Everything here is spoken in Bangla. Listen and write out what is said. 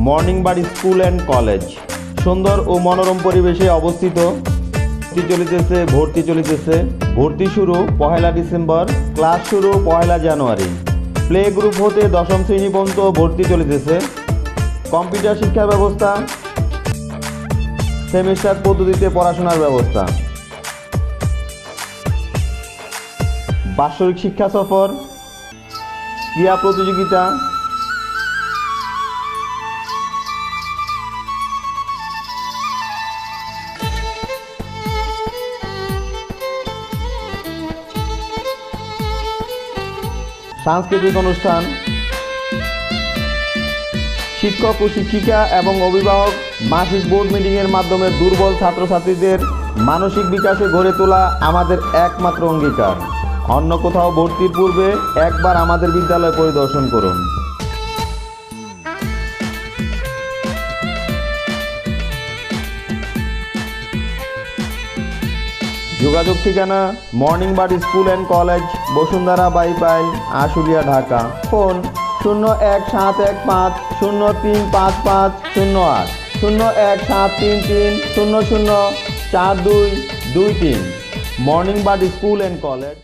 Morning bird school and college সুন্দর ও মনোরম পরিবেশে অবস্থিত। ভর্তি চলিতেছে। ভর্তি শুরু 1 ডিসেম্বর, ক্লাস শুরু 1 জানুয়ারি। প্লে গ্রুপ হতে 10ম শ্রেণী পর্যন্ত ভর্তি চলিতেছে। কম্পিউটার শিক্ষা ব্যবস্থা, সেমিস্টার পদ্ধতিতে পড়াশোনার ব্যবস্থা, বাৎসরিক শিক্ষা সফর, ক্রীড়া প্রতিযোগিতা, সাংস্কৃতিক অনুষ্ঠান, শিক্ষক ও শিক্ষিকা এবং অভিভাবক মাসিক বোর্ড মিটিংয়ের মাধ্যমে দুর্বল ছাত্রছাত্রীদের মানসিক বিকাশে গড়ে তোলা আমাদের একমাত্র অঙ্গীকার। অন্য কোথাও ভর্তির পূর্বে একবার আমাদের বিদ্যালয় পরিদর্শন করুন। যোগাযোগ ঠিকানা morning bird school and college, Bashundhara Baipail, Ashulia, Dhaka. Phone 01735035508, 01733004223। Morning bird school and college.